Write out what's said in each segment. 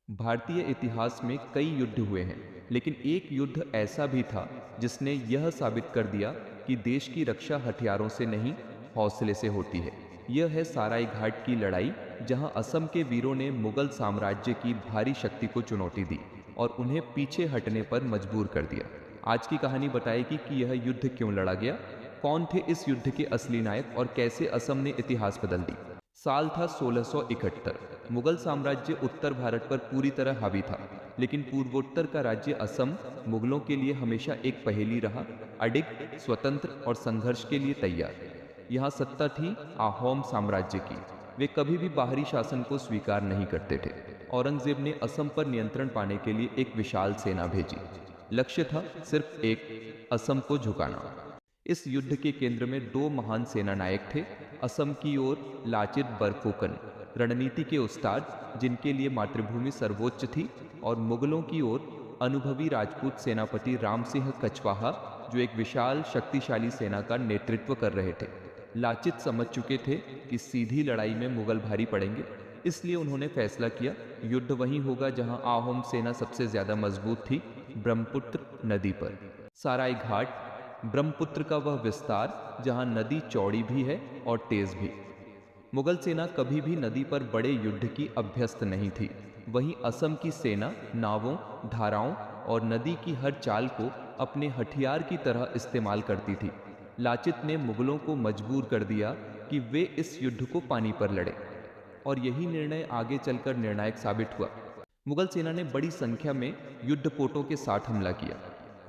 भारतीय इतिहास में कई युद्ध हुए हैं, लेकिन एक युद्ध ऐसा भी था जिसने यह साबित कर दिया कि देश की रक्षा हथियारों से नहीं, हौसले से होती है। यह है साराई घाट की लड़ाई, जहां असम के वीरों ने मुगल साम्राज्य की भारी शक्ति को चुनौती दी और उन्हें पीछे हटने पर मजबूर कर दिया। आज की कहानी बताएगी कि यह युद्ध क्यों लड़ा गया, कौन थे इस युद्ध के असली नायक और कैसे असम ने इतिहास बदल दी। साल था 1671। मुगल साम्राज्य उत्तर भारत पर पूरी तरह हावी था, लेकिन पूर्वोत्तर का राज्य असम मुगलों के लिए हमेशा एक पहेली रहा, अडिग, स्वतंत्र और संघर्ष के लिए तैयार। यहाँ सत्ता थी आहोम साम्राज्य की। वे कभी भी बाहरी शासन को स्वीकार नहीं करते थे। औरंगजेब ने असम पर नियंत्रण पाने के लिए एक विशाल सेना भेजी। लक्ष्य था सिर्फ एक, असम को झुकाना। इस युद्ध के केंद्र में दो महान सेना नायक थे। असम की ओर लाचित बरफुकन, रणनीति के उस्ताद जिनके लिए मातृभूमि सर्वोच्च थी, और मुगलों की ओर अनुभवी राजपूत सेनापति राम सिंह कछवाहा, जो एक विशाल शक्तिशाली सेना का नेतृत्व कर रहे थे। लाचित समझ चुके थे कि सीधी लड़ाई में मुगल भारी पड़ेंगे, इसलिए उन्होंने फैसला किया युद्ध वहीं होगा जहां आहोम सेना सबसे ज्यादा मजबूत थी, ब्रह्मपुत्र नदी पर। साराई घाट, ब्रह्मपुत्र का वह विस्तार जहां नदी चौड़ी भी है और तेज भी। मुगल सेना कभी भी नदी पर बड़े युद्ध की अभ्यस्त नहीं थी। वहीं असम की सेना नावों, धाराओं और नदी की हर चाल को अपने हथियार की तरह इस्तेमाल करती थी। लाचित ने मुगलों को मजबूर कर दिया कि वे इस युद्ध को पानी पर लड़े, और यही निर्णय आगे चलकर निर्णायक साबित हुआ। मुगल सेना ने बड़ी संख्या में युद्धपोतों के साथ हमला किया।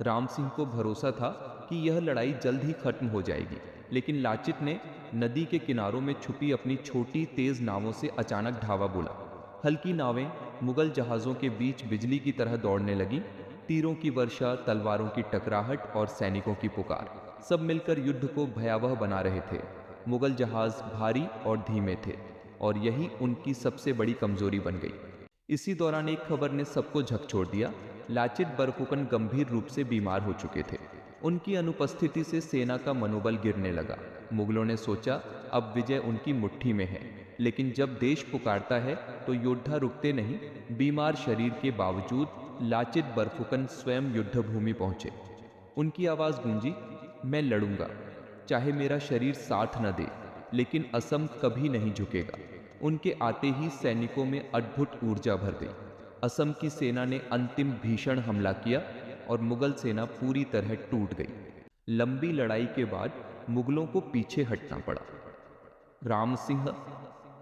राम सिंह को भरोसा था कि यह लड़ाई जल्द ही खत्म हो जाएगी, लेकिन लाचित ने नदी के किनारों में छुपी अपनी छोटी तेज नावों से अचानक धावा बोला। हल्की नावें मुगल जहाज़ों के बीच बिजली की तरह दौड़ने लगी। तीरों की वर्षा, तलवारों की टकराहट और सैनिकों की पुकार सब मिलकर युद्ध को भयावह बना रहे थे। मुगल जहाज़ भारी और धीमे थे, और यही उनकी सबसे बड़ी कमजोरी बन गई। इसी दौरान एक खबर ने सबको झकझोर दिया। लाचित बरफुकन गंभीर रूप से बीमार हो चुके थे। उनकी अनुपस्थिति से सेना का मनोबल गिरने लगा। मुगलों ने सोचा अब विजय उनकी मुट्ठी में है, लेकिन जब देश पुकारता है तो योद्धा रुकते नहीं। बीमार शरीर के बावजूद लाचित बरफुकन स्वयं युद्धभूमि पहुंचे। उनकी आवाज गूंजी, मैं लड़ूंगा, चाहे मेरा शरीर साथ न दे, लेकिन असम कभी नहीं झुकेगा। उनके आते ही सैनिकों में अद्भुत ऊर्जा भर गई। असम की सेना ने अंतिम भीषण हमला किया और मुगल सेना पूरी तरह टूट गई। लंबी लड़ाई के बाद मुगलों को पीछे हटना पड़ा। राम सिंह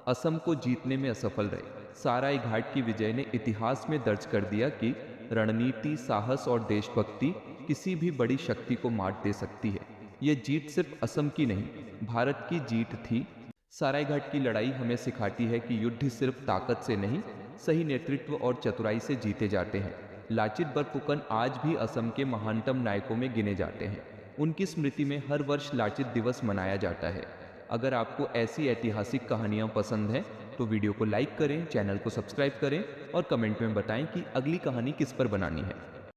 असम को जीतने में असफल रहे। साराई घाट की विजय ने इतिहास में दर्ज कर दिया कि रणनीति, साहस और देशभक्ति किसी भी बड़ी शक्ति को मात दे सकती है। यह जीत सिर्फ असम की नहीं, भारत की जीत थी। साराई घाट की लड़ाई हमें सिखाती है कि युद्ध सिर्फ ताकत से नहीं, सही नेतृत्व और चतुराई से जीते जाते हैं। लाचित बरफुकन आज भी असम के महानतम नायकों में गिने जाते हैं। उनकी स्मृति में हर वर्ष लाचित दिवस मनाया जाता है। अगर आपको ऐसी ऐतिहासिक कहानियाँ पसंद हैं तो वीडियो को लाइक करें, चैनल को सब्सक्राइब करें और कमेंट में बताएं कि अगली कहानी किस पर बनानी है।